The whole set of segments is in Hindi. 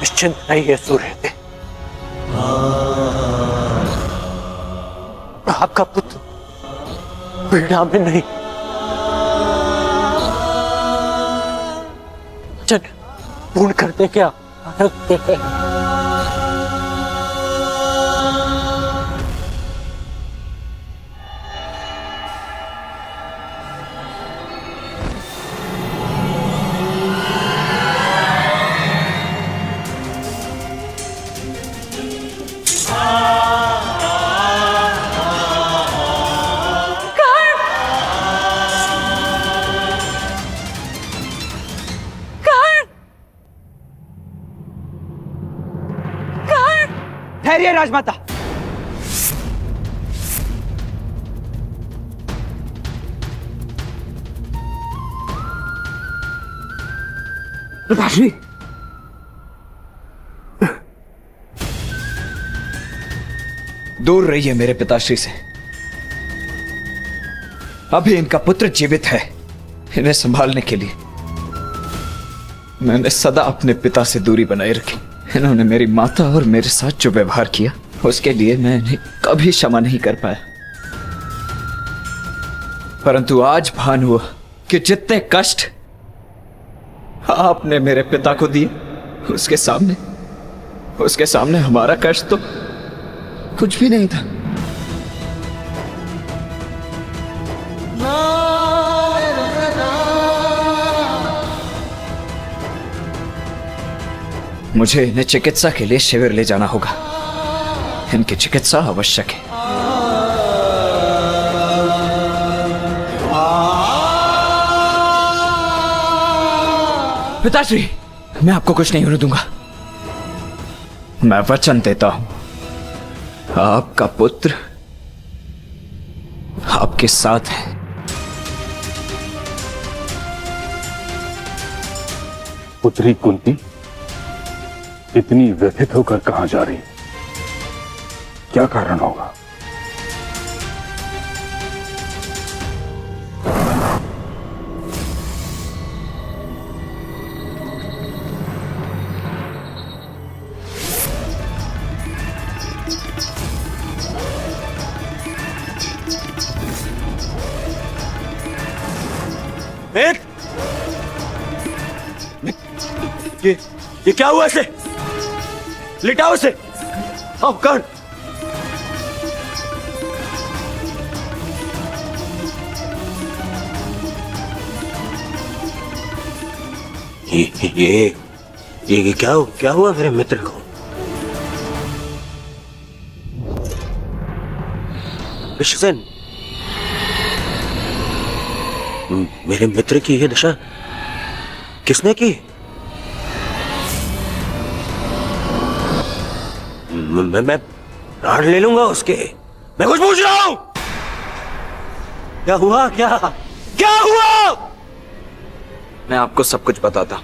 निश्चिंत रहिए सूर्य, आपका पुत्र पीड़ा में नहीं, वचन पूर्ण करने के आरंभ है। ठहरिए राजमाता। पिताश्री, दूर रहिए मेरे पिताश्री से। अभी इनका पुत्र जीवित है। इन्हें संभालने के लिए मैंने सदा अपने पिता से दूरी बनाए रखी। इन्होंने मेरी माता और मेरे साथ जो व्यवहार किया, उसके लिए मैं इन्हें कभी क्षमा नहीं कर पाया। परंतु आज भान हुआ कि जितने कष्ट आपने मेरे पिता को दिए, उसके सामने हमारा कष्ट तो कुछ भी नहीं था। मुझे इन्हें चिकित्सा के लिए शिविर ले जाना होगा। इनकी चिकित्सा आवश्यक है। पिताश्री, मैं आपको कुछ नहीं होने दूंगा। मैं वचन देता हूं, आपका पुत्र आपके साथ है। पुत्री कुंती इतनी व्यथित होकर कहां जा रही? क्या कारण होगा? ये क्या हुआ इसे? लिटाओ इसे। आओ कर्ण। ये क्या हुआ मेरे मित्र को? विश्वसेन, मेरे मित्र की यह दशा किसने की? मैं प्राण ले लूंगा उसके। मैं कुछ पूछ रहा हूं। क्या हुआ? क्या हुआ? मैं आपको सब कुछ बताता।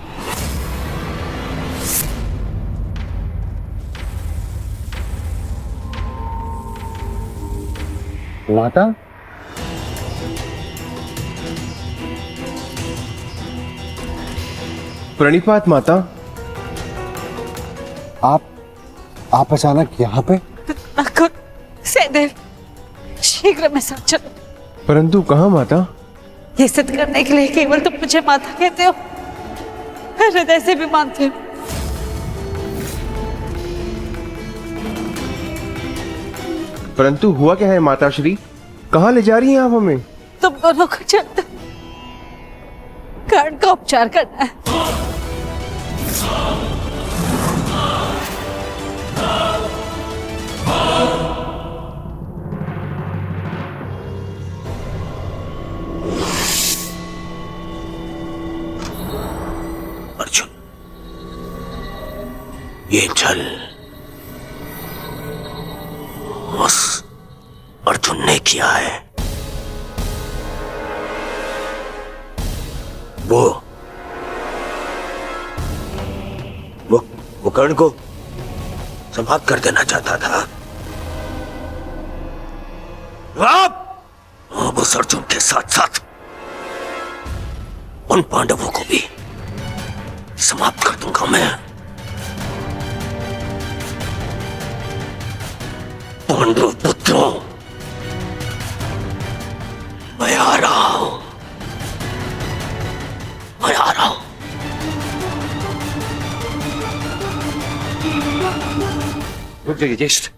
माता, प्रणिपात माता। आप अचानक यहाँ पे? सहदेव, शीघ्र में साथ चलो। परंतु कहाँ माता? ये सिद्ध करने के लिए केवल तुम मुझे माता कहते हो, मैं हृदय से भी मानती हूँ। परंतु हुआ क्या है माता श्री? कहाँ ले जा रही हैं आप हमें? तुम दोनों को चलते कर्ण का उपचार करना है। अर्जुन, ये छल उस अर्जुन ने किया है। वो कर्ण को समाप्त कर देना चाहता था। अब उस अर्जुन के साथ साथ उन पांडवों को भी समाप्त कर दूंगा मैं। पांडव पुत्रों, मैं आ रहा हूं, मैं आ रहा हूं। रुक जाइए ज्येष्ठ,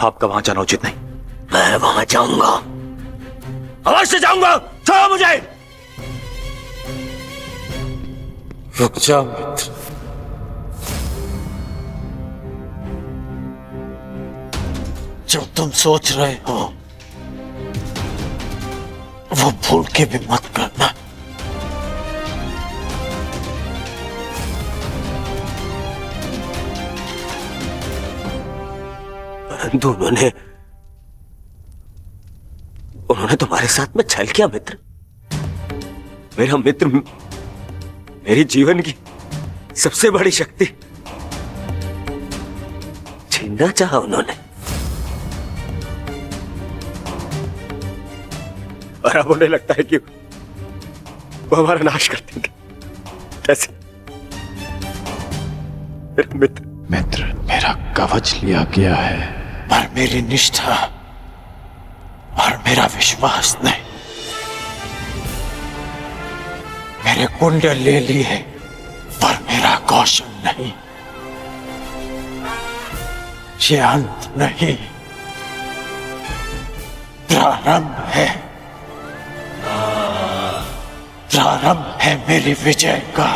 आपका वहां जाना उचित नहीं। मैं वहां जाऊंगा, अवश्य जाऊंगा। छोड़ो मुझे। रुक जा मित्र, जो तुम सोच रहे हो वो भूल के भी मत करना। परंतु उन्होंने तुम्हारे साथ में छल किया मित्र। मेरा मित्र मेरी जीवन की सबसे बड़ी शक्ति छीनना चाहा उन्होंने, और अब उन्हें लगता है कि वो हमारा नाश कर देंगे। कैसे? मेरा मित्र, मेरा कवच लिया गया है पर मेरी निष्ठा और मेरा विश्वास नहीं। मेरे कुंडल ले लिए पर मेरा कौशल नहीं। ये अंत नहीं, प्रारंभ है। प्रारंभ है मेरी विजय का।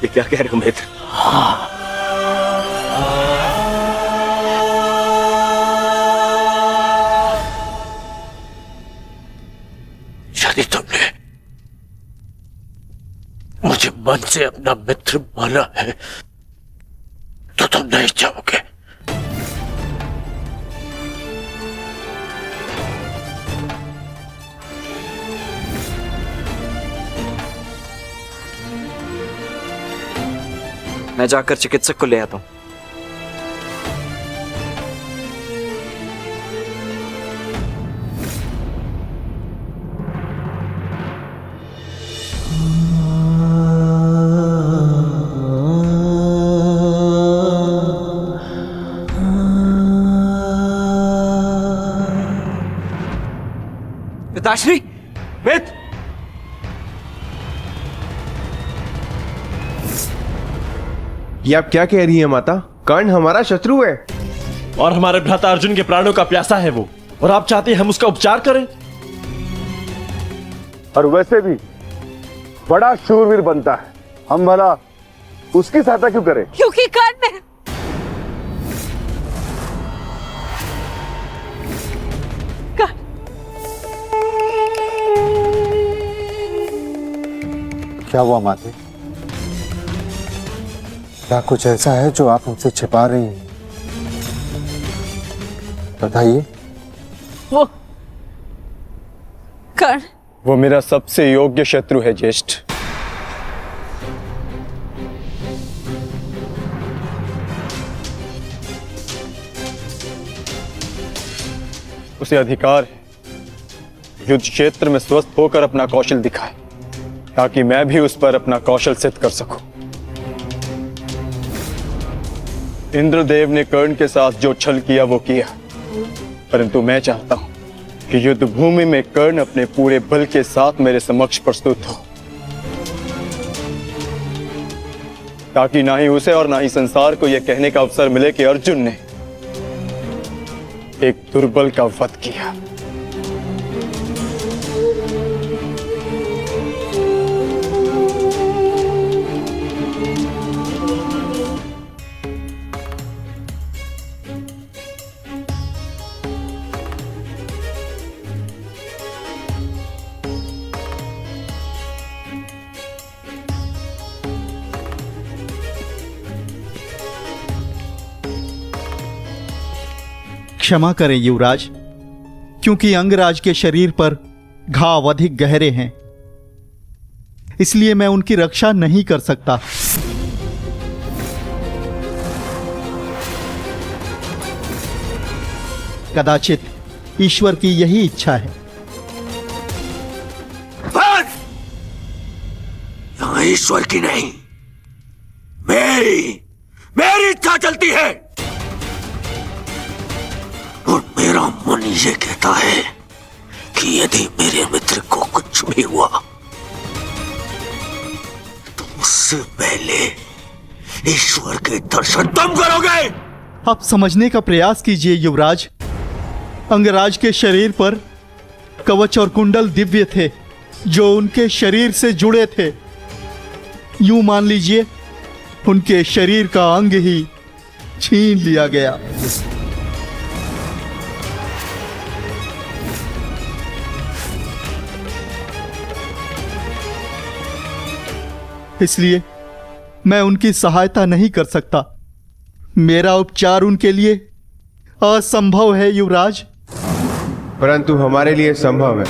ये क्या कह रहे हो मित्र? यदि तुमने मुझे मन से अपना मित्र माना है तो तुम नहीं चाहोगे। मैं जाकर चिकित्सक को ले आता हूं। पिताश्री, मित्र, ये आप क्या कह रही हैं माता? कर्ण हमारा शत्रु है और हमारे भ्राता अर्जुन के प्राणों का प्यासा है वो, और आप चाहते हैं हम उसका उपचार करें? और वैसे भी बड़ा शूरवीर बनता है, हम भला उसकी सहायता क्यों करें? क्योंकि कर्ण क्या हुआ माते? क्या कुछ ऐसा है जो आप हमसे छिपा रही हैं? बताइए। वो कर्ण, वो मेरा सबसे योग्य शत्रु है ज्येष्ठ। उसे अधिकार है युद्ध क्षेत्र में स्वस्थ होकर अपना कौशल दिखाए, ताकि मैं भी उस पर अपना कौशल सिद्ध कर सकूं। इंद्रदेव ने कर्ण के साथ जो छल किया वो किया, परंतु मैं चाहता हूं कि युद्ध भूमि में कर्ण अपने पूरे बल के साथ मेरे समक्ष प्रस्तुत हो, ताकि ना ही उसे और ना ही संसार को यह कहने का अवसर मिले कि अर्जुन ने एक दुर्बल का वध किया। क्षमा करें युवराज, क्योंकि अंगराज के शरीर पर घाव अधिक गहरे हैं, इसलिए मैं उनकी रक्षा नहीं कर सकता। कदाचित ईश्वर की यही इच्छा है। बस! यहाँ ईश्वर की नहीं, मेरी इच्छा चलती है। और मेरा मन ये कहता है कि यदि मेरे मित्र को कुछ भी हुआ तो उससे पहले ईश्वर के दर्शन तुम करोगे। आप समझने का प्रयास कीजिए युवराज। अंगराज के शरीर पर कवच और कुंडल दिव्य थे जो उनके शरीर से जुड़े थे। यूं मान लीजिए उनके शरीर का अंग ही छीन लिया गया। इसलिए मैं उनकी सहायता नहीं कर सकता। मेरा उपचार उनके लिए असंभव है युवराज। परंतु हमारे लिए संभव है।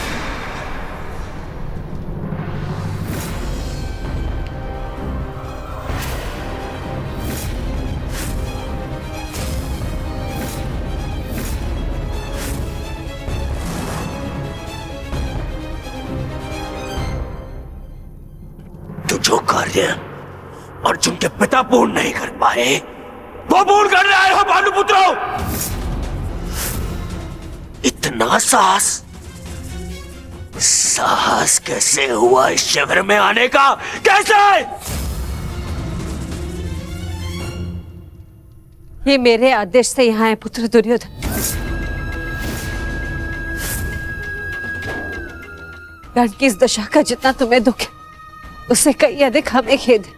तो जो कार्य अर्जुन के पिता पूर्ण नहीं कर पाए वो पूर्ण कर रहे हो भानुपुत्रों। इतना साहस कैसे हुआ इस शिविर में आने का? कैसे? ये मेरे आदेश से यहाँ है पुत्र दुर्योधन। कर्ण की इस दशा का जितना तुम्हें दुख है उससे कई अधिक हमें खेद है।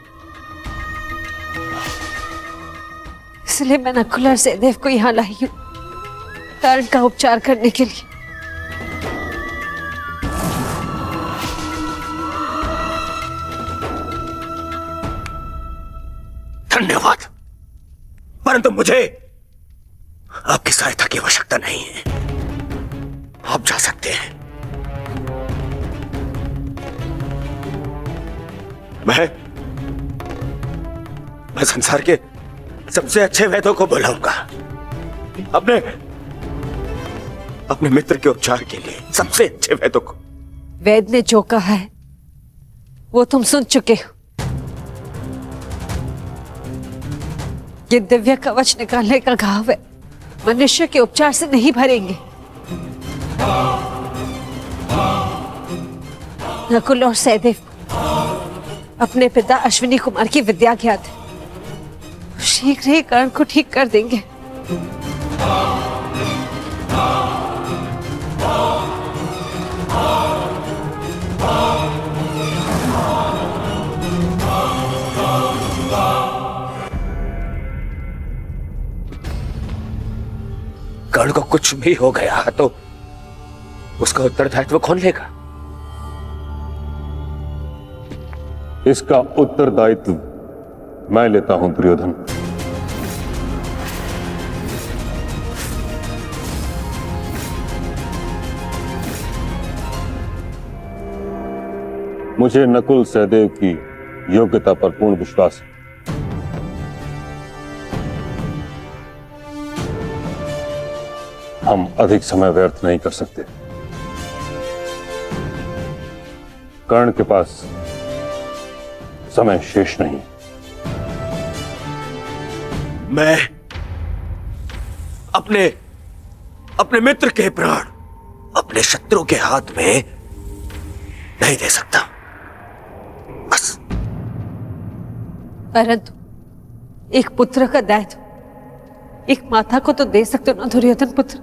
इसलिए मैं नकुल और सहदेव को यहाँ लाई हूं कर्ण का उपचार करने के लिए। धन्यवाद, परंतु मुझे आपकी सहायता की आवश्यकता नहीं है। आप जा सकते हैं। मैं संसार के सबसे अच्छे वैद्यों को बुलाऊंगा अपने मित्र के उपचार के लिए। सबसे अच्छे वैद्यों को। वैद्य ने जो कहा है वो तुम सुन चुके हो। ये दिव्य कवच निकालने का घाव है, मनुष्य के उपचार से नहीं भरेंगे। नकुल और सहदेव अपने पिता अश्विनी कुमार की विद्या ज्ञात है, शीघ्र ही कर्ण को ठीक कर देंगे। कर्ण को कुछ भी हो गया तो उसका उत्तरदायित्व कौन लेगा? इसका उत्तरदायित्व मैं लेता हूं दुर्योधन। मुझे नकुल सहदेव की योग्यता पर पूर्ण विश्वास है। हम अधिक समय व्यर्थ नहीं कर सकते। कर्ण के पास समय शेष नहीं। मैं अपने मित्र के प्राण अपने शत्रु के हाथ में नहीं दे सकता, बस। परंतु एक पुत्र का दायित्व एक माता को तो दे सकते हो ना दुर्योधन पुत्र।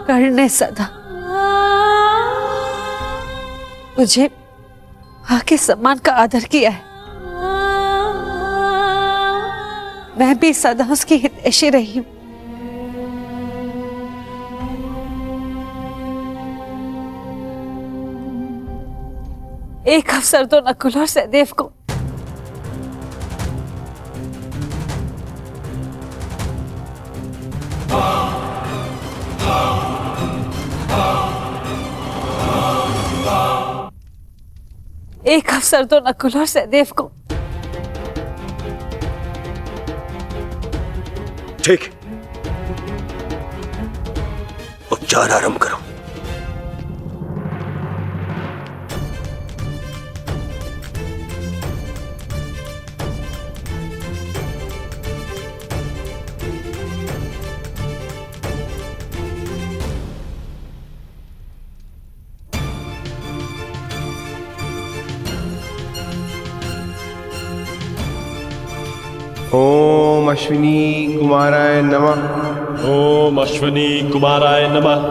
कर्ण ने सदा मुझे आके सम्मान का आदर किया है। मैं भी सदा उसकी हितैषी रही हूं। एक अवसर तो नकुल और सहदेव को एक अवसर दो नकुल और सहदेव को। ठीक, उपचार आरंभ करो। ओम अश्विनी कुमाराय नमः। ओम अश्विनी कुमाराय नमः।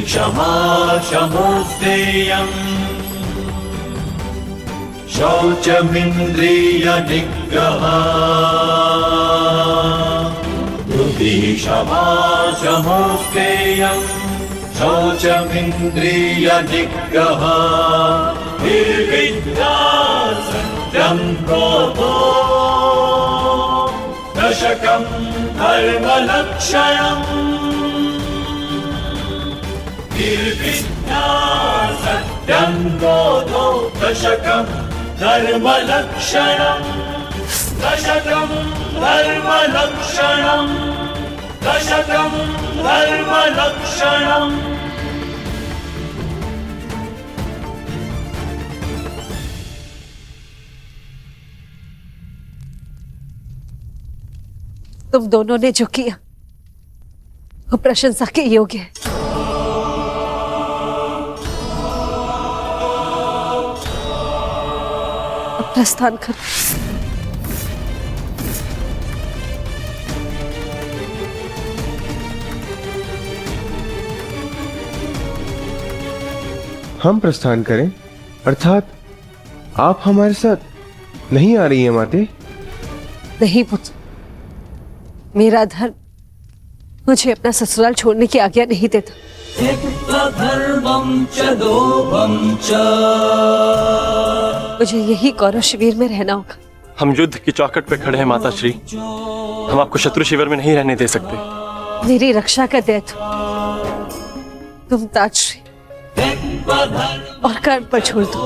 क्षमा क्षमोस्तेयम् शौचमिन्द्रिय निग्रहः क्षमा क्षमोस्तेयम् शौचमिन्द्रिय निग्रहः निर्विद्या सत्यं क्रोधो दशकं धर्मलक्षणम् निर्विद्या सत्यं क्रोधो दशकं धर्मलक्षणम् दशकं धर्मलक्षणम् दशकं धर्मलक्षणम्। तुम दोनों ने जो किया वो प्रशंसा के योग्य है। अब प्रस्थान करो। हम प्रस्थान करें, अर्थात आप हमारे साथ नहीं आ रही हैं माते? नहीं पुत्र, मेरा धर्म मुझे अपना ससुराल छोड़ने की आज्ञा नहीं देता। मुझे यही कौरव शिविर में रहना होगा। हम युद्ध की चौखट पे खड़े हैं माता श्री, हम आपको शत्रु शिविर में नहीं रहने दे सकते। मेरी रक्षा का दायित्व तुम ताजश्री और कर्ण पर छोड़ दो।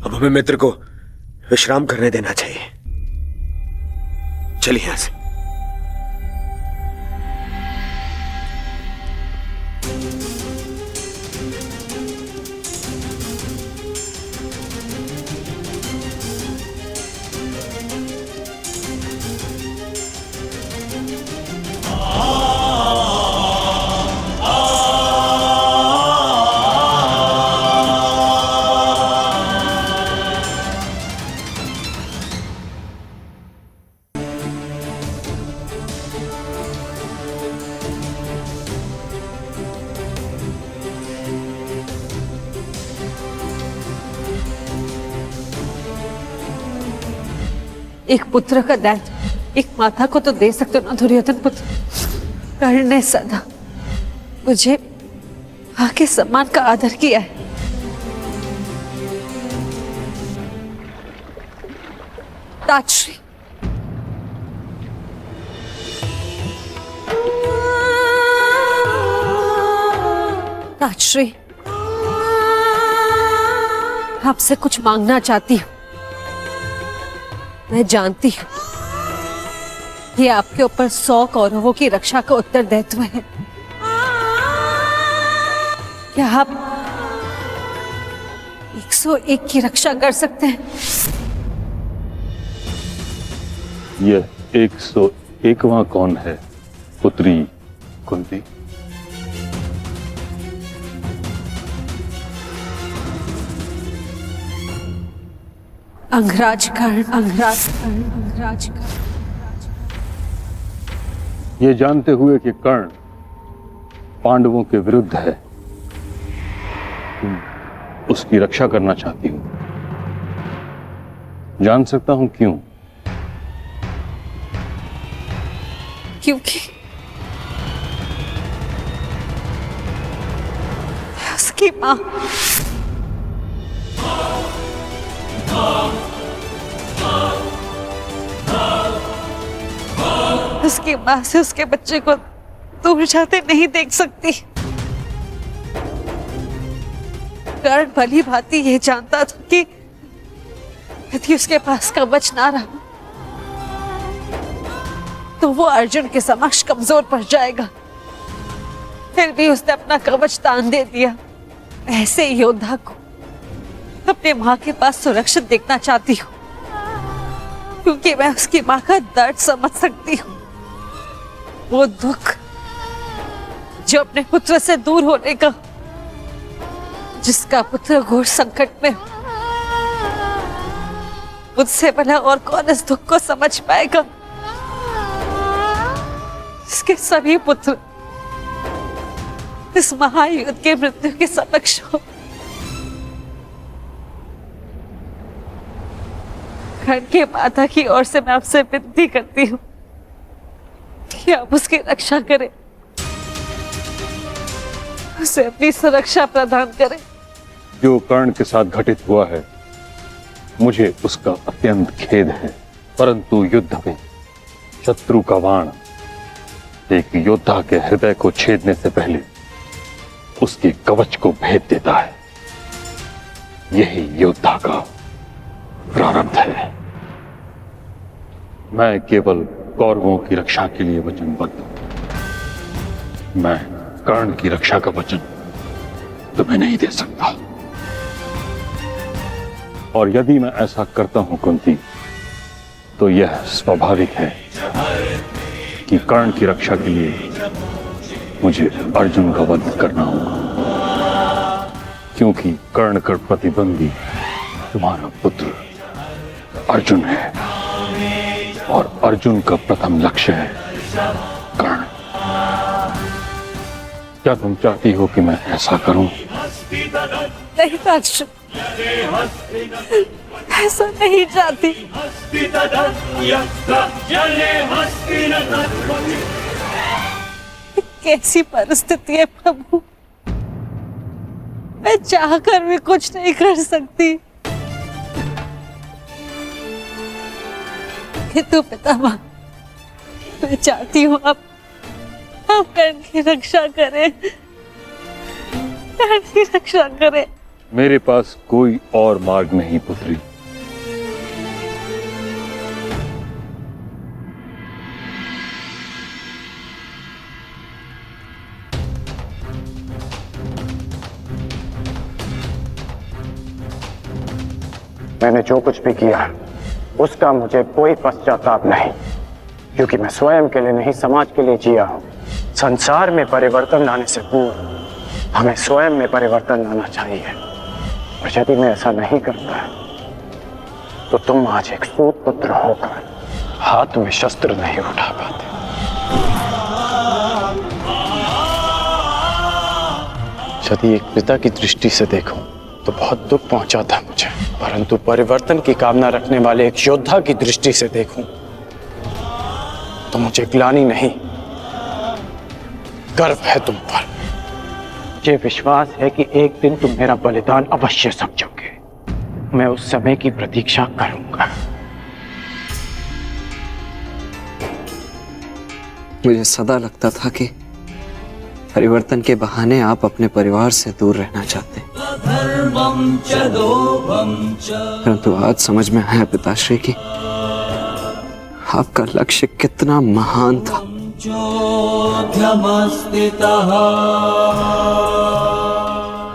अब हमें मित्र को विश्राम करने देना चाहिए। चलिए यहां से। एक पुत्र का दायित्व एक माता को तो दे सकते हो ना दुर्योधन पुत्र। कर्ण ने सदा मुझे आके सम्मान का आदर किया है। ताजश्री, ताजश्री, आपसे कुछ मांगना चाहती हूँ। मैं जानती हूँ ये आपके ऊपर 100 कौरवों की रक्षा का उत्तरदायित्व है। क्या आप 101 की रक्षा कर सकते हैं? यह 101वां कौन है पुत्री कुंती? अंगराज कर्ण, अंगराज कर्ण, अंगराज कर्ण। ये जानते हुए कि कर्ण पांडवों के विरुद्ध है, तुम उसकी रक्षा करना चाहती हो। जान सकता हूं क्यों? क्योंकि उसकी मां उसकी मां से उसके बच्चे को दूर जाते नहीं देख सकती। कर्ण भली भांति ये जानता था कि यदि उसके पास कवच ना रहा तो वो अर्जुन के समक्ष कमजोर पड़ जाएगा। फिर भी उसने अपना कवच दान दे दिया। ऐसे योद्धा को अपने मां के पास सुरक्षित देखना चाहती हूँ, क्योंकि मैं उसकी मां का दर्द समझ सकती हूँ। वो दुख जो अपने पुत्र से दूर होने का, जिसका पुत्र घोर संकट में, मुझसे भला और कौन इस दुख को समझ पाएगा? इसके सभी पुत्र इस महायुद्ध के मृत्यु के समक्ष हो। कर्ण के माता की ओर से मैं आपसे विनती करती हूँ कि आप उसकी रक्षा करें, उसे अपनी सुरक्षा प्रदान करें। जो कर्ण के साथ घटित हुआ है, मुझे उसका अत्यंत खेद है, परंतु युद्ध में शत्रु का बाण एक योद्धा के हृदय को छेदने से पहले उसके कवच को भेद देता है। यही योद्धा का प्रारब्ध है। मैं केवल कौरवों की रक्षा के लिए वचनबद्ध हूं। मैं कर्ण की रक्षा का वचन तुम्हें नहीं दे सकता। और यदि मैं ऐसा करता हूं कुंती, तो यह स्वाभाविक है कि कर्ण की रक्षा के लिए मुझे अर्जुन का वध करना होगा, क्योंकि कर्ण का प्रतिद्वंदी तुम्हारा पुत्र अर्जुन है, और अर्जुन का प्रथम लक्ष्य है कर्ण। क्या तुम चाहती हो कि मैं ऐसा करूं? नहीं अर्जुन, ऐसा नहीं चाहती। कैसी परिस्थिति है प्रभु, मैं चाहकर भी कुछ नहीं कर सकती। किंतु पितामह, मैं चाहती हूँ आप कर्ण की रक्षा करें, कर्ण की रक्षा करें। मेरे पास कोई और मार्ग नहीं पुत्री। मैंने जो कुछ भी किया उसका मुझे कोई पश्चाताप नहीं, क्योंकि मैं स्वयं के लिए नहीं समाज के लिए जिया हूं। संसार में परिवर्तन लाने से पूर्व हमें स्वयं में परिवर्तन लाना चाहिए, और यदि मैं ऐसा नहीं करता तो तुम आज एक सूत पुत्र होकर हाथ में शस्त्र नहीं उठा पाते। यदि एक पिता की दृष्टि से देखूं तो बहुत दुख पहुंचा था मुझे, परंतु परिवर्तन की कामना रखने वाले एक योद्धा की दृष्टि से देखूं तो मुझे ग्लानि नहीं, गर्व है तुम पर। मुझे विश्वास है कि एक दिन तुम मेरा बलिदान अवश्य समझोगे। मैं उस समय की प्रतीक्षा करूंगा। मुझे सदा लगता था कि परिवर्तन के बहाने आप अपने परिवार से दूर रहना चाहते, परंतु आज समझ में आया पिताश्री कि आपका लक्ष्य कितना महान था।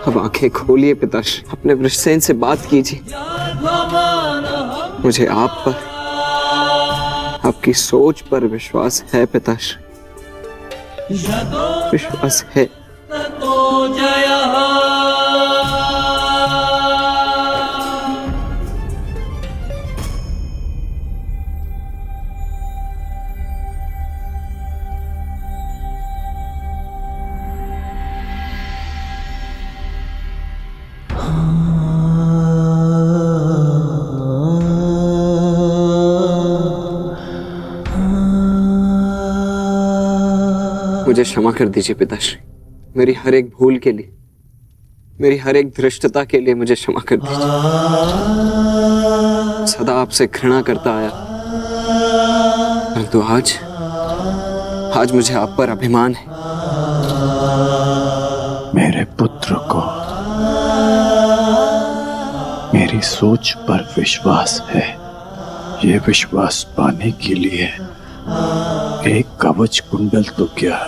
अब आंखें खोलिए पिताश्री, अपने वृषसेन से बात कीजिए। मुझे आप पर, आपकी सोच पर विश्वास है पिताश्री, विश्वास है। मुझे क्षमा कर दीजिए पिताश्री। मेरी हर एक भूल के लिए, मेरी हर एक धृष्टता के लिए मुझे क्षमा कर दीजिए। सदा आपसे घृणा करता आया, परंतु आज मुझे आप पर अभिमान है। मेरे पुत्र को मेरी सोच पर विश्वास है। ये विश्वास पाने के लिए एक कवच कुंडल तो क्या,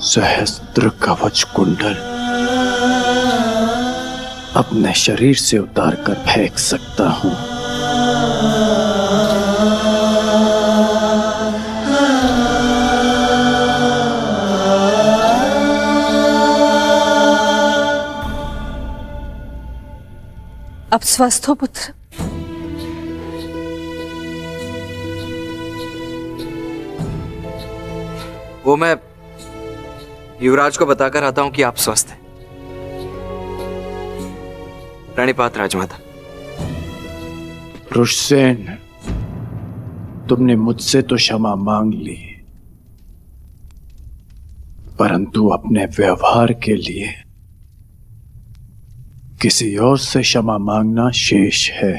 सहस्त्र कवच कुंडल अपने शरीर से उतार कर फेंक सकता हूं। अब स्वस्थ हो पुत्र? वो मैं युवराज को बताकर आता हूं कि आप स्वस्थ हैं। प्रणिपात राजमाता। रुषसेन, तुमने मुझसे तो क्षमा मांग ली, परंतु अपने व्यवहार के लिए किसी और से क्षमा मांगना शेष है।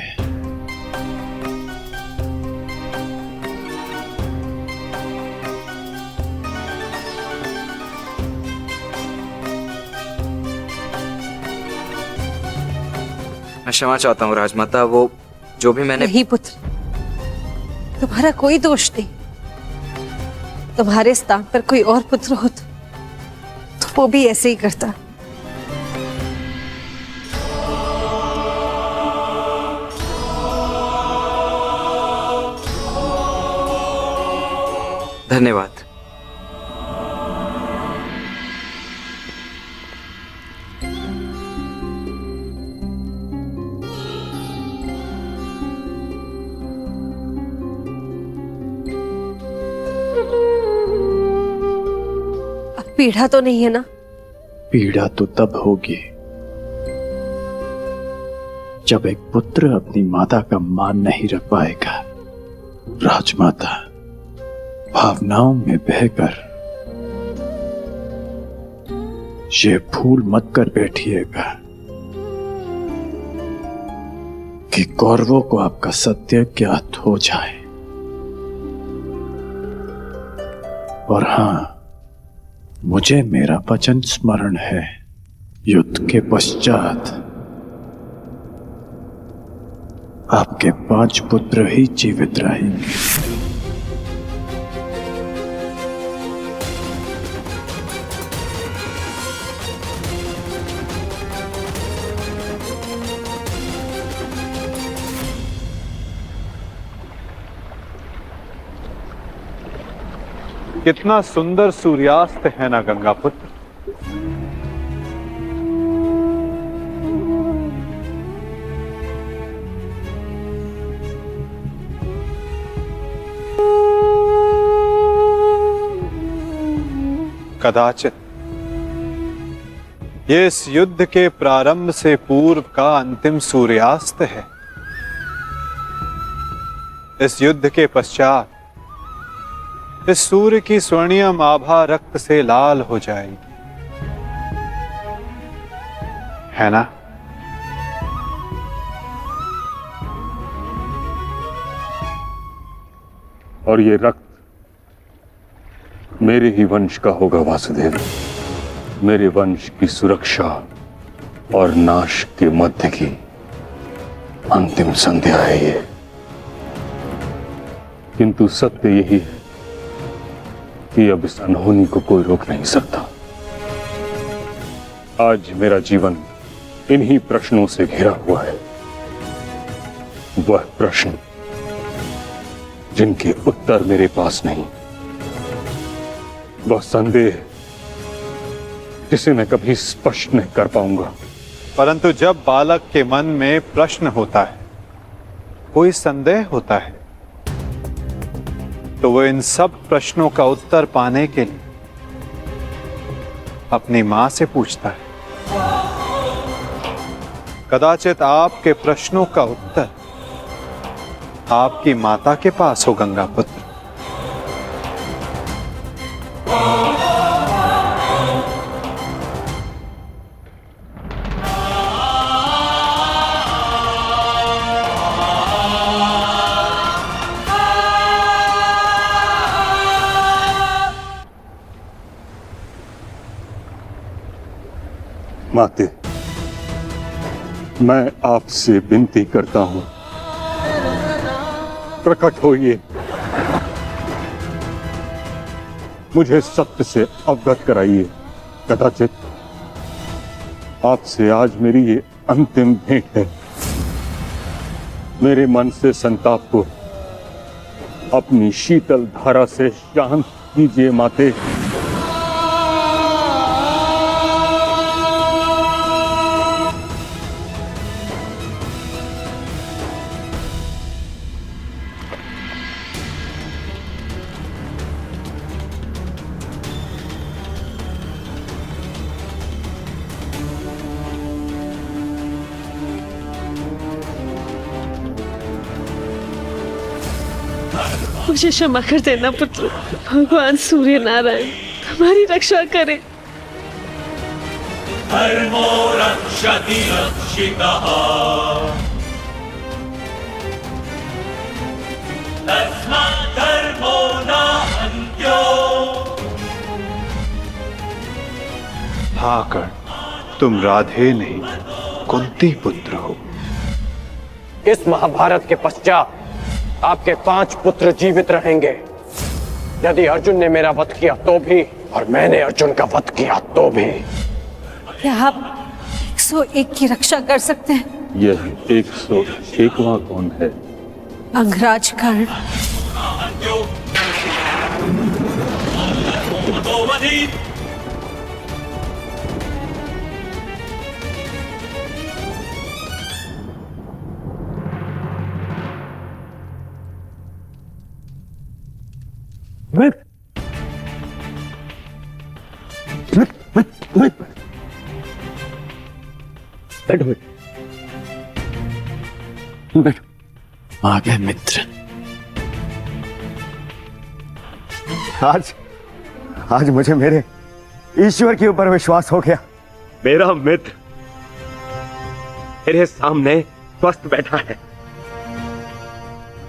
मैं क्षमा चाहता हूँ राजमाता। वो जो भी मैंने नहीं पुत्र, तुम्हारा कोई दोष नहीं। तुम्हारे स्थान पर कोई और पुत्र होता तो वो भी ऐसे ही करता। धन्यवाद। अब पीड़ा तो नहीं है ना? पीड़ा तो तब होगी जब एक पुत्र अपनी माता का मान नहीं रख पाएगा। राजमाता, भावनाओं में बहकर ये भूल मत कर बैठिएगा कि कौरवों को आपका सत्य ज्ञात हो जाए। और हां, मुझे मेरा वचन स्मरण है, युद्ध के पश्चात आपके 5 पुत्र ही जीवित रहेंगे। कितना सुंदर सूर्यास्त है ना गंगापुत्र। कदाचित ये इस युद्ध के प्रारंभ से पूर्व का अंतिम सूर्यास्त है। इस युद्ध के पश्चात इस सूर्य की स्वर्णिम आभा रक्त से लाल हो जाएगी, है ना? और ये रक्त मेरे ही वंश का होगा वासुदेव। मेरे वंश की सुरक्षा और नाश के मध्य की अंतिम संध्या है ये। किंतु सत्य यही है कि अब इस अनहोनी को कोई रोक नहीं सकता। आज मेरा जीवन इन्हीं प्रश्नों से घिरा हुआ है। वह प्रश्न जिनके उत्तर मेरे पास नहीं, वह संदेह जिसे मैं कभी स्पष्ट नहीं कर पाऊंगा। परंतु जब बालक के मन में प्रश्न होता है, कोई संदेह होता है, तो वो इन सब प्रश्नों का उत्तर पाने के लिए अपनी मां से पूछता है। कदाचित आपके प्रश्नों का उत्तर आपकी माता के पास हो गंगापुत्र। माते, मैं आपसे विनती करता हूं, प्रकट होइए, मुझे सत्य से अवगत कराइए। कदाचित आपसे आज मेरी ये अंतिम भेंट है। मेरे मन से संताप को अपनी शीतल धारा से शांत कीजिए माते। मुझे क्षमा कर देना पुत्र। भगवान सूर्य नारायण हमारी रक्षा करे। धर्मो रक्षति रक्षितः तस्मात् धर्मो न हन्यो। हाँ कर्ण, तुम राधे नहीं कुंती पुत्र हो। इस महाभारत के पश्चात आपके 5 पुत्र जीवित रहेंगे। यदि अर्जुन ने मेरा वध किया तो भी, और मैंने अर्जुन का वध किया तो भी। क्या आप 101 की रक्षा कर सकते हैं? यह 101वां कौन है? अंगराज कर्ण। आ गए मित्र। आज मुझे मेरे ईश्वर के ऊपर विश्वास हो गया। मेरा मित्र मेरे सामने स्वस्थ बैठा है।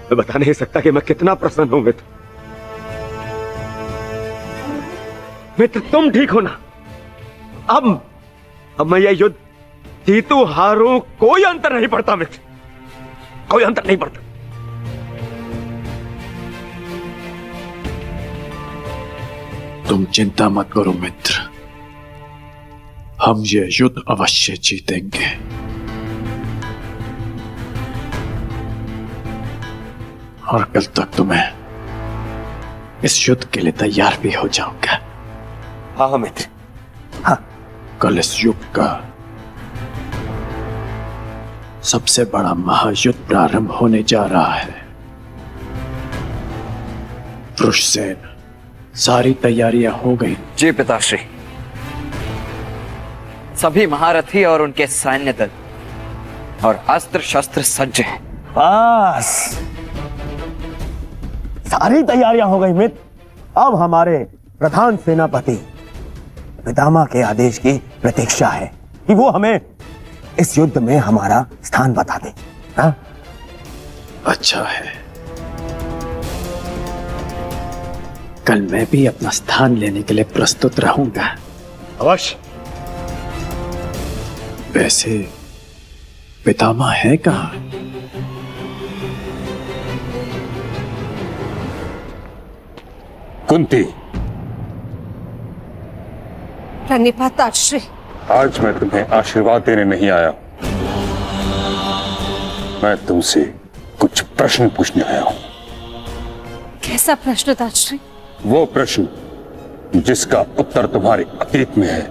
मैं बता नहीं सकता कि मैं कितना प्रसन्न हूं मित्र। मित्र तुम ठीक हो ना? अब मैं यह युद्ध जीतू हारूं कोई अंतर नहीं पड़ता मित्र, कोई अंतर नहीं पड़ता। तुम चिंता मत करो मित्र, हम ये युद्ध अवश्य जीतेंगे। और कल तक तुम्हें इस युद्ध के लिए तैयार भी हो जाऊंगा। हाँ मित्र, हाँ। कल इस युग का सबसे बड़ा महायुद्ध प्रारंभ होने जा रहा है। वृषसेन, सारी तैयारियां हो गई? जी पिताश्री, सभी महारथी और उनके सैन्य दल और अस्त्र शस्त्र सज्ज हैं। बस सारी तैयारियां हो गई मित्र। अब हमारे प्रधान सेनापति पितामह के आदेश की प्रतीक्षा है कि वो हमें इस युद्ध में हमारा स्थान बता दे। हाँ? अच्छा है, कल मैं भी अपना स्थान लेने के लिए प्रस्तुत रहूंगा। अवश्य। वैसे पितामह है कहाँ? कुंती, प्रणिपाताश्री। आज मैं तुम्हें आशीर्वाद देने नहीं आया, मैं तुमसे कुछ प्रश्न पूछने आया हूं। कैसा प्रश्न ताश्री? वो प्रश्न जिसका उत्तर तुम्हारे अतीत में है।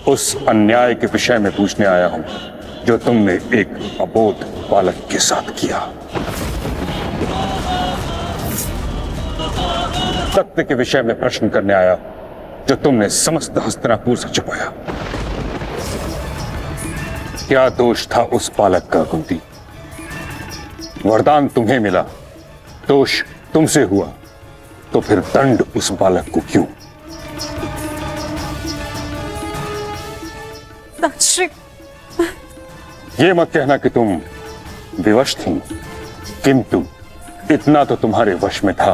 उस अन्याय के विषय में पूछने आया हूं जो तुमने एक अबोध बालक के साथ किया। सत्य के विषय में प्रश्न करने आया जो तुमने समस्त हस्तिनापुर से छुपाया। क्या दोष था उस बालक का कुंती? वरदान तुम्हें मिला, दोष तुमसे हुआ, तो फिर दंड उस बालक को क्यों? ताश्री, ये मत कहना कि तुम विवश थी, किंतु इतना तो तुम्हारे वश में था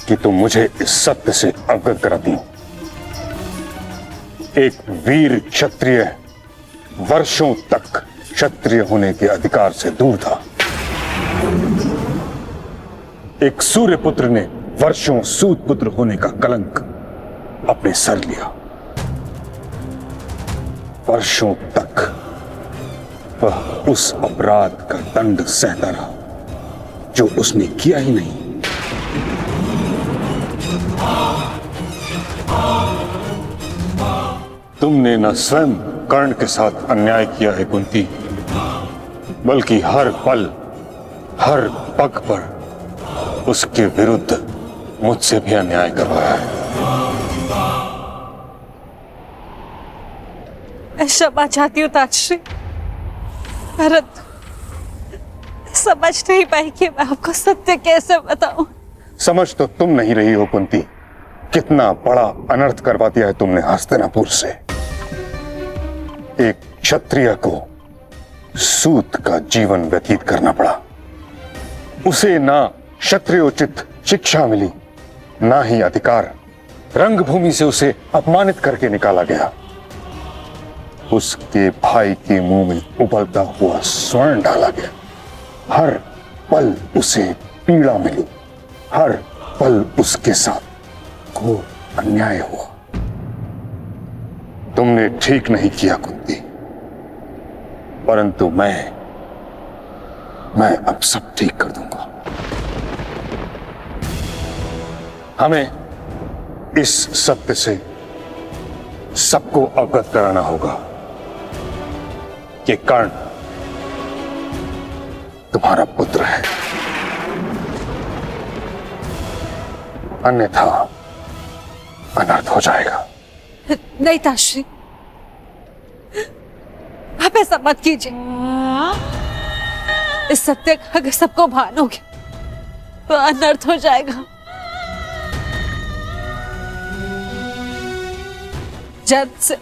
कि तुम मुझे इस सत्य से अवगत कराती। एक वीर क्षत्रिय वर्षों तक क्षत्रिय होने के अधिकार से दूर था। एक सूर्य पुत्र ने वर्षों सूत पुत्र होने का कलंक अपने सर लिया। वर्षों तक वह उस अपराध का दंड सहता रहा जो उसने किया ही नहीं। तुमने न स्वयं कर्ण के साथ अन्याय किया है कुंती, बल्कि हर पल हर पग पर उसके विरुद्ध मुझसे भी अन्याय करवाया है। मैं क्षमा चाहती हूँ ताजश्री, परंतु समझ नहीं पाई कि मैं आपको सत्य कैसे बताऊं। समझ तो तुम नहीं रही हो कुंती, कितना बड़ा अनर्थ करवा दिया है तुमने हस्तिनापुर से। एक क्षत्रिय को सूत का जीवन व्यतीत करना पड़ा। उसे ना क्षत्रियोचित शिक्षा मिली, ना ही अधिकार। रंगभूमि से उसे अपमानित करके निकाला गया। उसके भाई के मुंह में उबलता हुआ स्वर्ण डाला गया। हर पल उसे पीड़ा मिली, हर पल उसके साथ घोर अन्याय हुआ। तुमने ठीक नहीं किया कुंती, परंतु मैं अब सब ठीक कर दूंगा। हमें इस सत्य से सबको अवगत कराना होगा कि कर्ण तुम्हारा पुत्र है, अन्यथा अनर्थ हो जाएगा। नहीं ताजश्री, आप ऐसा मत कीजिए। इस सत्य का अगर सबको भान हो गया तो अनर्थ हो जाएगा। जन्म से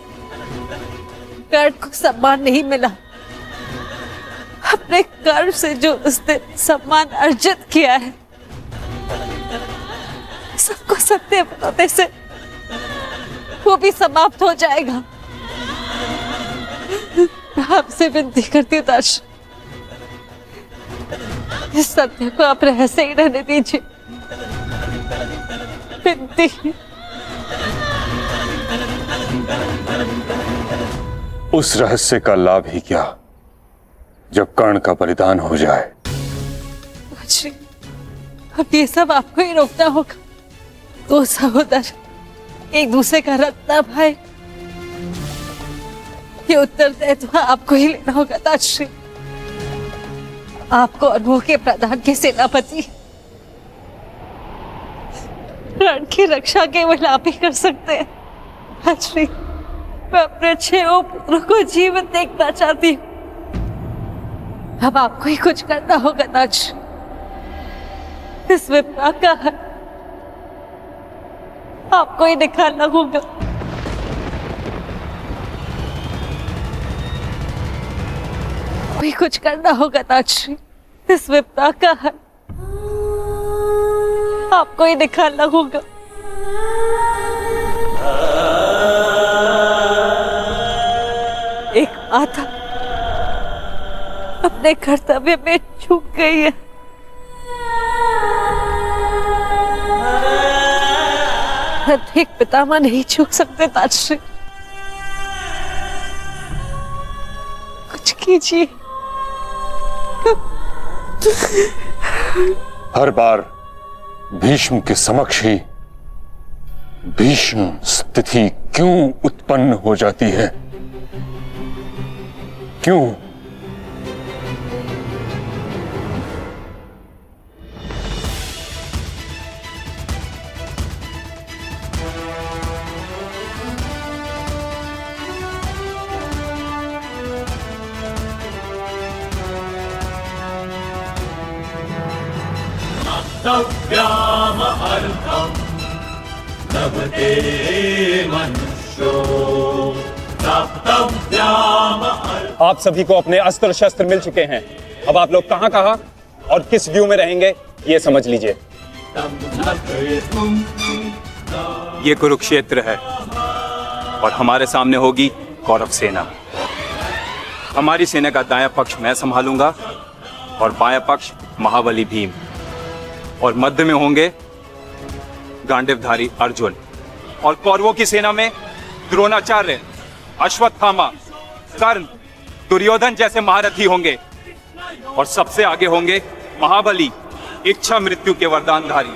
कर्ण को सम्मान नहीं मिला। अपने कर्म से जो उसने सम्मान अर्जित किया है, सबको सत्य बताने से वो भी समाप्त हो जाएगा। आपसे विनती करती हूँ ताजश्री, इस सत्य को आप रहस्य ही रहने दीजिए। विनती। उस रहस्य का लाभ ही क्या जब कर्ण का बलिदान हो जाए। ताजश्री, अब ये सब आपको ही रोकना होगा। दो सहोदर एक दूसरे का रक्त ना भाए, ये उत्तरदायित्व आपको ही लेना होगा ताजश्री। आपको अनुभव के प्रधान के सेनापति रण की रक्षा केवल आप ही कर सकते हैं। ताजश्री, मैं अपने 6 पुत्रों को जीवित देखना चाहती हूँ। अब आपको ही कुछ करना होगा ताजश्री। इस विपदा का है आपको ही निकालना होगा। कोई कुछ करना होगा ताजश्री। इस विपदा का है आपको ही निकालना होगा। एक माता अपने कर्तव्य में चूक गई है। एक पितामह नहीं चूक सकते ताजश्री। कुछ कीजिए। हर बार भीष्म के समक्ष ही भीष्म स्थिति क्यों उत्पन्न हो जाती है? क्यों? तव्यामहर्तम् लभते मनुष्यो तव्यामहर्तम्। आप सभी को अपने अस्त्र शस्त्र मिल चुके हैं। अब आप लोग कहाँ और किस व्यू में रहेंगे ये समझ लीजिए। ये कुरुक्षेत्र है। और हमारे सामने होगी कौरव सेना। हमारी सेना का दायां पक्ष मैं संभालूंगा और बायां पक्ष महाबली भीम, और मध्य में होंगे गांडीवधारी अर्जुन, और कौरवों की सेना में द्रोणाचार्य, अश्वत्थामा, कर्ण, दुर्योधन जैसे महारथी होंगे, और सबसे आगे होंगे महाबली, इच्छा मृत्यु के वरदानधारी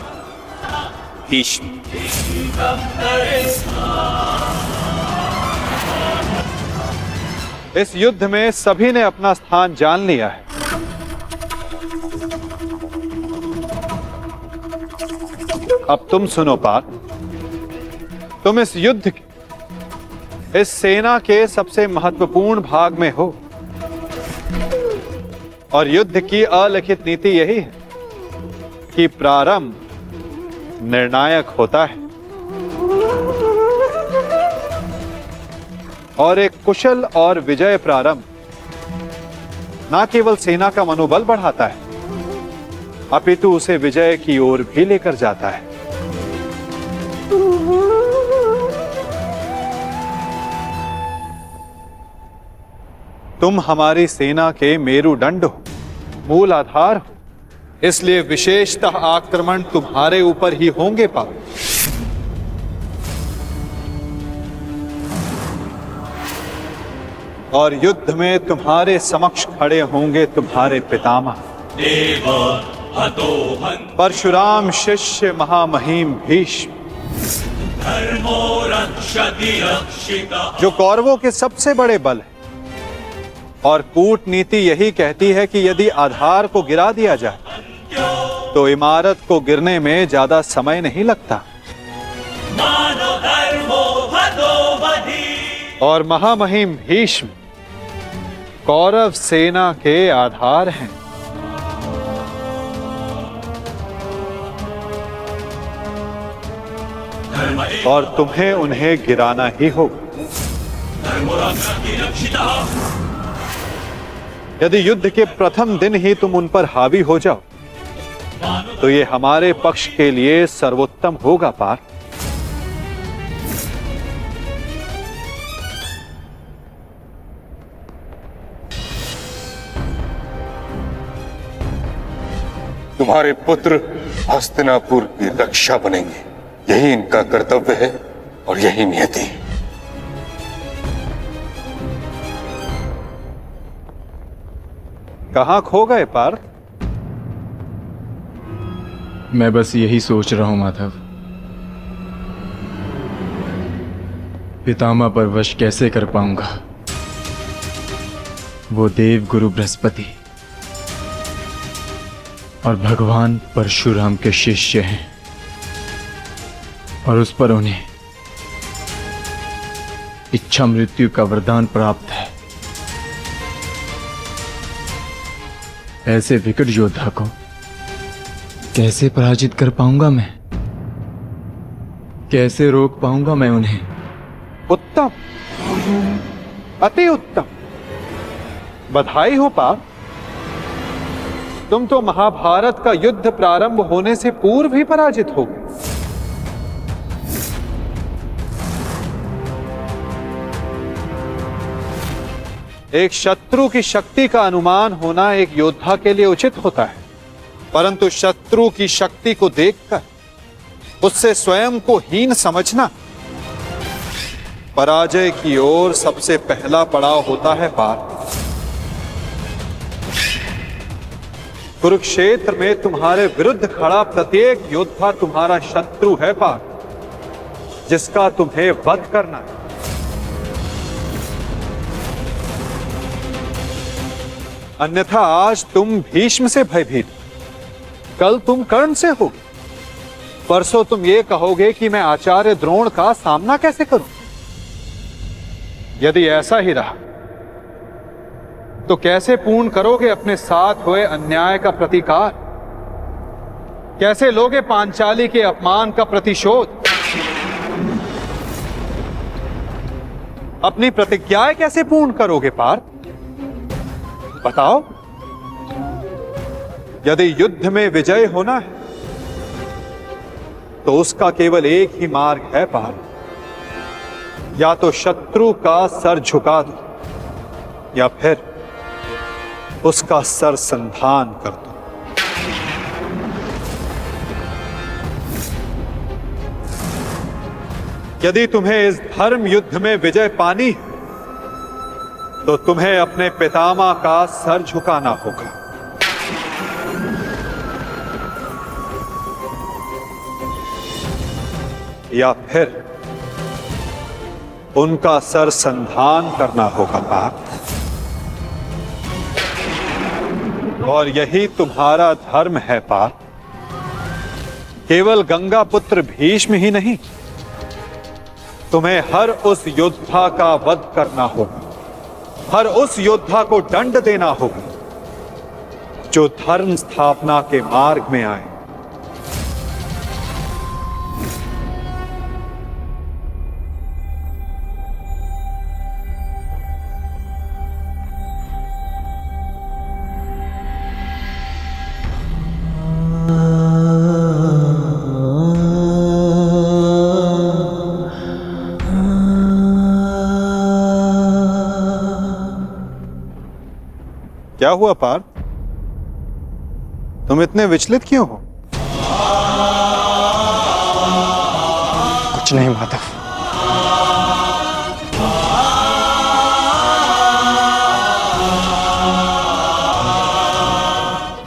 भीष्म। इस युद्ध में सभी ने अपना स्थान जान लिया है। अब तुम सुनो पार्थ, तुम इस युद्ध के, इस सेना के सबसे महत्वपूर्ण भाग में हो, और युद्ध की अलिखित नीति यही है कि प्रारंभ निर्णायक होता है, और एक कुशल और विजय प्रारंभ न केवल सेना का मनोबल बढ़ाता है, अपितु उसे विजय की ओर भी लेकर जाता है। तुम हमारी सेना के मेरुदंड हो, मूल आधार हो, इसलिए विशेषतः आक्रमण तुम्हारे ऊपर ही होंगे पार्थ। और युद्ध में तुम्हारे समक्ष खड़े होंगे तुम्हारे पितामह परशुराम शिष्य महामहिम भीष्म, जो कौरवों के सबसे बड़े बल है। और कूटनीति यही कहती है कि यदि आधार को गिरा दिया जाए तो इमारत को गिरने में ज्यादा समय नहीं लगता। और महामहिम भीष्म कौरव सेना के आधार हैं। और तुम्हें उन्हें गिराना ही होगा। यदि युद्ध के प्रथम दिन ही तुम उन पर हावी हो जाओ तो ये हमारे पक्ष के लिए सर्वोत्तम होगा पार्थ। तुम्हारे पुत्र हस्तिनापुर की रक्षा बनेंगे, यही इनका कर्तव्य है और यही नियति। कहां खो गए पार्थ? मैं बस यही सोच रहा हूं माधव, पितामह पर वश कैसे कर पाऊंगा। वो देव गुरु बृहस्पति और भगवान परशुराम के शिष्य हैं, और उस पर उन्हें इच्छा मृत्यु का वरदान प्राप्त है। ऐसे विकट योद्धा को कैसे पराजित कर पाऊंगा मैं? कैसे रोक पाऊंगा मैं उन्हें? उत्तम, अति उत्तम, बधाई हो पार्थ। तुम तो महाभारत का युद्ध प्रारंभ होने से पूर्व ही पराजित हो गए। एक शत्रु की शक्ति का अनुमान होना एक योद्धा के लिए उचित होता है, परंतु शत्रु की शक्ति को देखकर उससे स्वयं को हीन समझना पराजय की ओर सबसे पहला पड़ाव होता है पार्थ। कुरुक्षेत्र में तुम्हारे विरुद्ध खड़ा प्रत्येक योद्धा तुम्हारा शत्रु है पार्थ, जिसका तुम्हें वध करना है। अन्यथा आज तुम भीष्म से भयभीत, कल तुम कर्ण से होगे, परसों तुम ये कहोगे कि मैं आचार्य द्रोण का सामना कैसे करूं। यदि ऐसा ही रहा तो कैसे पूर्ण करोगे अपने साथ हुए अन्याय का प्रतिकार? कैसे लोगे पांचाली के अपमान का प्रतिशोध? अपनी प्रतिज्ञाएं कैसे पूर्ण करोगे पार्थ? बताओ। यदि युद्ध में विजय होना है तो उसका केवल एक ही मार्ग है पार्थ, या तो शत्रु का सर झुका दो या फिर उसका सर संधान कर दो। यदि तुम्हें इस धर्म युद्ध में विजय पानी है तो तुम्हें अपने पितामह का सर झुकाना होगा। या फिर उनका सर संधान करना होगा पार्थ। और यही तुम्हारा धर्म है पार्थ। केवल गंगा पुत्र भीष्म ही नहीं, तुम्हें हर उस योद्धा का वध करना होगा, हर उस योद्धा को दंड देना होगा जो धर्म स्थापना के मार्ग में आए। क्या हुआ पार्थ? तुम इतने विचलित क्यों हो? कुछ नहीं माधव।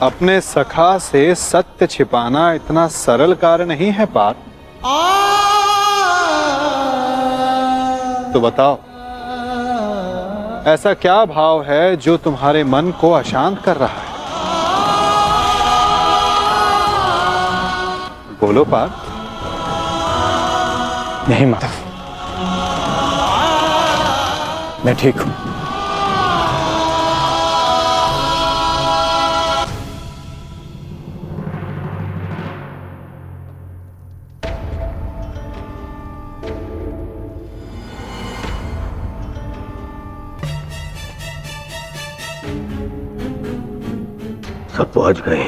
अपने सखा से सत्य छिपाना इतना सरल कार्य नहीं है पार्थ। तो बताओ, ऐसा क्या भाव है जो तुम्हारे मन को अशांत कर रहा है? बोलो पार्थ। नहीं माधव, मैं ठीक हूं। सब पहुंच गए,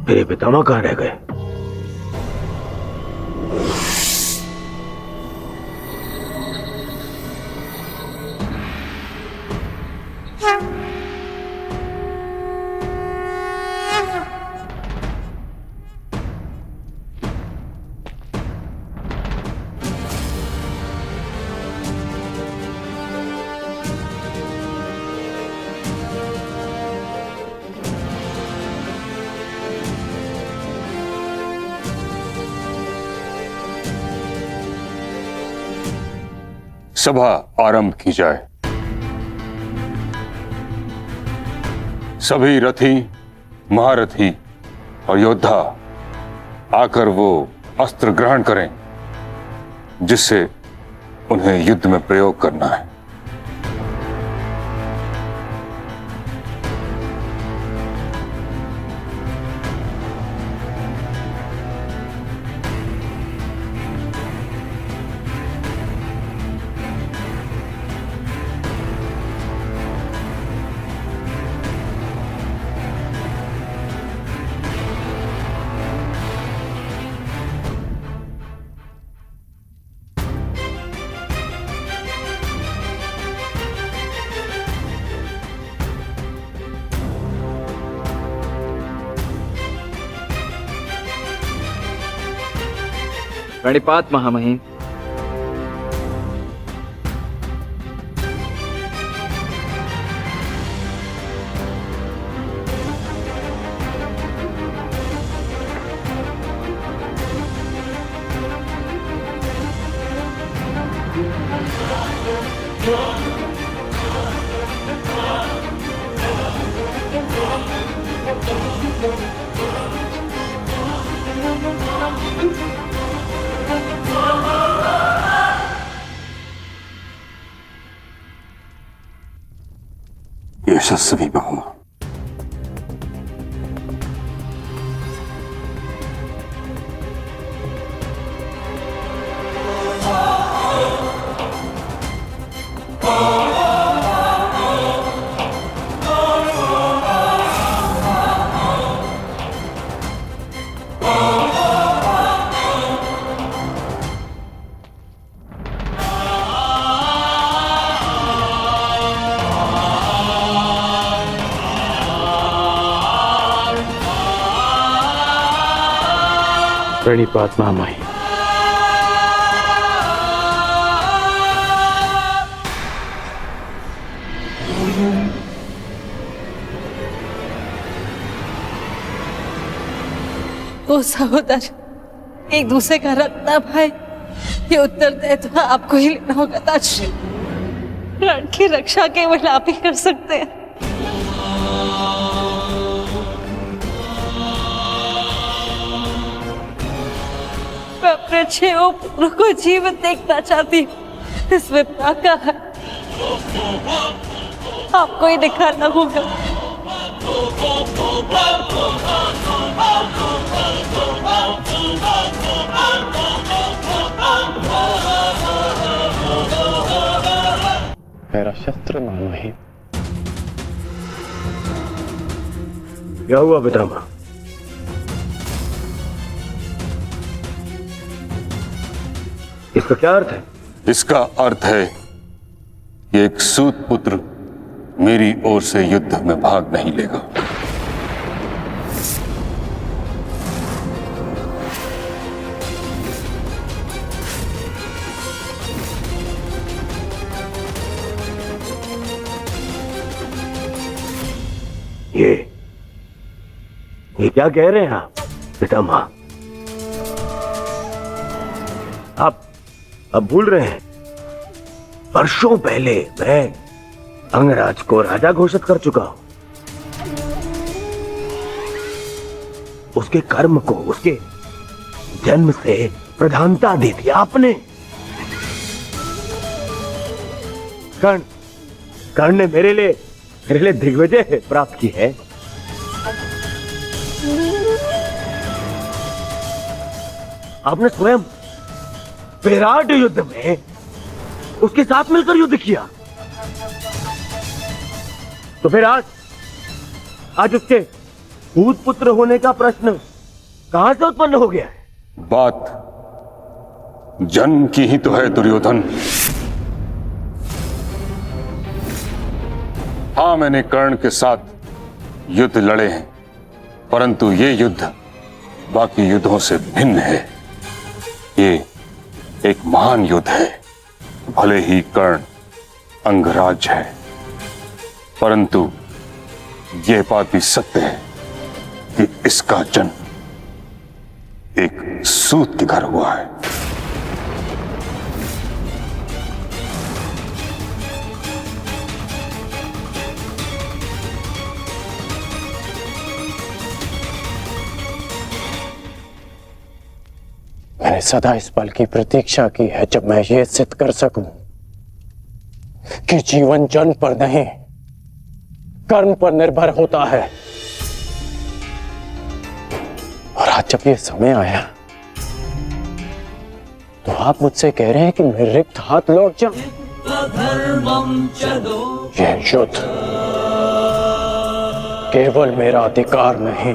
मेरे पितामह कहां रह गए? सभा आरंभ की जाए। सभी रथी, महारथी और योद्धा आकर वो अस्त्र ग्रहण करें जिससे उन्हें युद्ध में प्रयोग करना है। प्रणिपात महामहिम। यशस्वी बहु। प्रणिपात महामाई। वो सहोदर एक दूसरे का रक्त ना भाई, ये उत्तरदायित्व आपको ही लेना होगा ताजश्री। प्राण की रक्षा केवल आप ही कर सकते हैं। मैं अपने 6 पुत्रों को जीवित देखना चाहती हूँ। इसमें प्राका है, आपको ही दिखाना होगा। मेरा शस्त्र मानो ही। क्या हुआ पितामह? इसका क्या अर्थ है? इसका अर्थ है कि एक सूत पुत्र मेरी ओर से युद्ध में भाग नहीं लेगा। ये क्या कह रहे हैं आप पितामह? आप अब भूल रहे हैं, वर्षों पहले मैं अंगराज को राजा घोषित कर चुका हूं। उसके कर्म को, उसके जन्म से प्रधानता दी थी आपने। कर्ण ने मेरे लिए दिग्विजय प्राप्त की है। आपने स्वयं विराट युद्ध में उसके साथ मिलकर युद्ध किया। तो फिर आज उसके भूत पुत्र होने का प्रश्न कहां से उत्पन्न हो गया है? बात जन्म की ही तो है दुर्योधन। हाँ, मैंने कर्ण के साथ युद्ध लड़े हैं, परंतु ये युद्ध बाकी युद्धों से भिन्न है। ये एक महान युद्ध है। भले ही कर्ण अंगराज है, परंतु यह बात भी सत्य है कि इसका जन्म एक सूत के घर हुआ है। मैंने सदा इस पल की प्रतीक्षा की है जब मैं ये सिद्ध कर सकूं कि जीवन जन्म पर नहीं, कर्म पर निर्भर होता है। और आज जब ये समय आया तो आप मुझसे कह रहे हैं कि मैं रिक्त हाथ लौट जाऊं। यह युद्ध केवल मेरा अधिकार नहीं,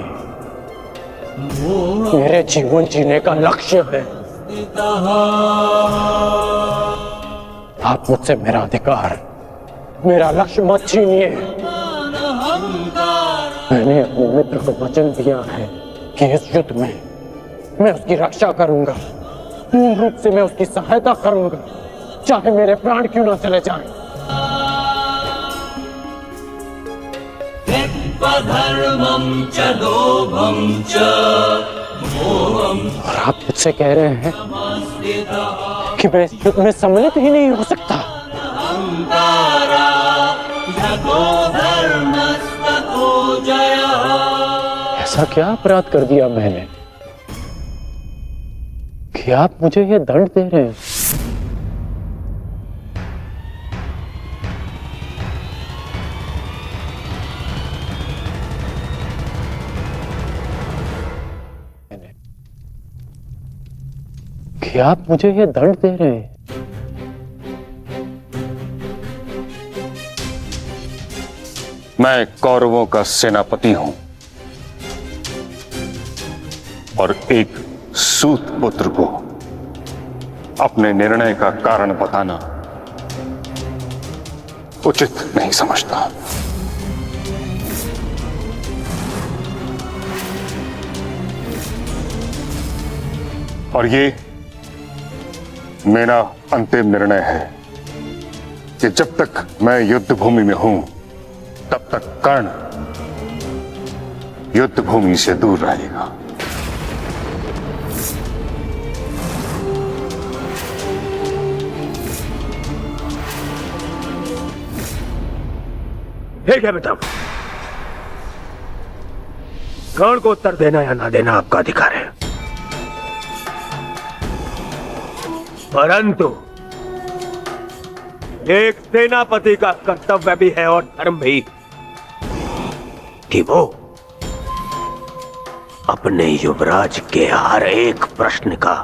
मेरे जीवन जीने का लक्ष्य है। आप मुझसे मेरा अधिकार, मेरा लक्ष्य मत छीनिए। मैंने अपने मित्र को वचन दिया है कि इस युद्ध में मैं उसकी रक्षा करूंगा, पूर्ण रूप से मैं उसकी सहायता करूंगा, चाहे मेरे प्राण क्यों ना चले जाएं। और आप मुझसे कह रहे हैं कि मैं इस युद्ध में सम्मिलित ही नहीं हो सकता। ऐसा क्या अपराध कर दिया मैंने कि आप मुझे ये दंड दे रहे हैं? कि आप मुझे ये दंड दे रहे हैं? मैं कौरवों का सेनापति हूं और एक सूत पुत्र को अपने निर्णय का कारण बताना उचित नहीं समझता। और ये मेरा अंतिम निर्णय है कि जब तक मैं युद्ध भूमि में हूं तब तक कर्ण युद्ध भूमि से दूर रहेगा। ठीक है बेटा, कर्ण को उत्तर देना या ना देना आपका अधिकार है, परंतु एक सेनापति का कर्तव्य भी है और धर्म भी कि वो अपने युवराज के हर एक प्रश्न का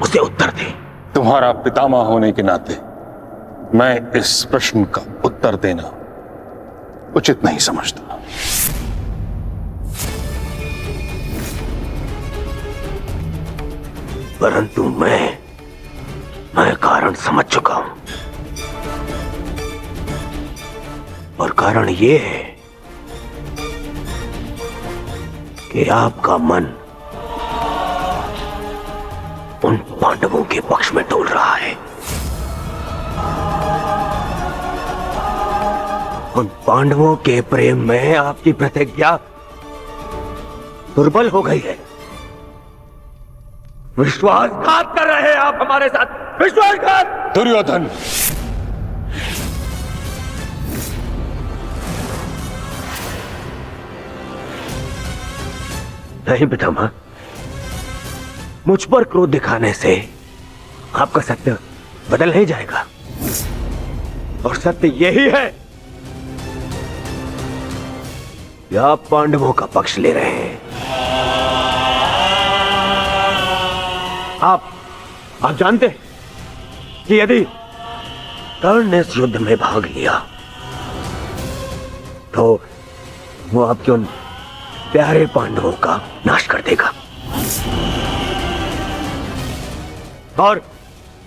उसे उत्तर दे। तुम्हारा पितामह होने के नाते मैं इस प्रश्न का उत्तर देना उचित नहीं समझता। परंतु मैं कारण समझ चुका हूं, और कारण ये है कि आपका मन उन पांडवों के पक्ष में डोल रहा है। उन पांडवों के प्रेम में आपकी प्रतिज्ञा दुर्बल हो गई है। विश्वासघात कर रहे हैं आप हमारे साथ, विश्वासघात। दुर्योधन, नहीं पितामह, मुझ पर क्रोध दिखाने से आपका सत्य बदल नहीं जाएगा, और सत्य यही है कि आप पांडवों का पक्ष ले रहे हैं। आप जानते हैं कि यदि कर्ण ने इस युद्ध में भाग लिया तो वो आपके उन प्यारे पांडवों का नाश कर देगा, और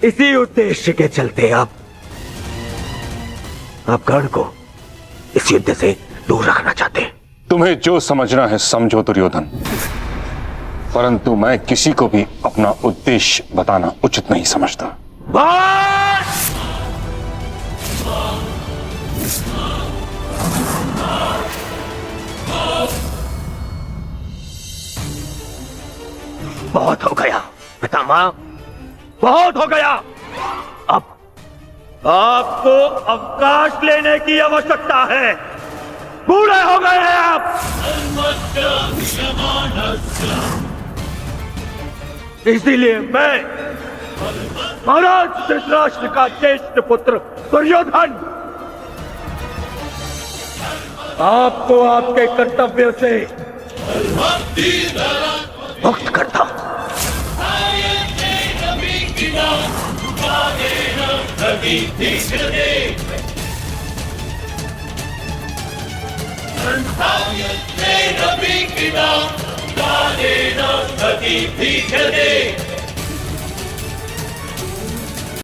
इसी उद्देश्य के चलते आप कर्ण को इस युद्ध से दूर रखना चाहते हैं। तुम्हें जो समझना है समझो दुर्योधन, परंतु मैं किसी को भी अपना उद्देश्य बताना उचित नहीं समझता। बहुत हो गया पितामह, बहुत हो गया। अब आपको अवकाश लेने की आवश्यकता है, बूढ़े हो गए हैं आप। इसीलिए मैं महाराज धृतराष्ट्र का ज्येष्ठ पुत्र दुर्योधन आपको आपके कर्तव्यों से मुक्त करता हूं। रवि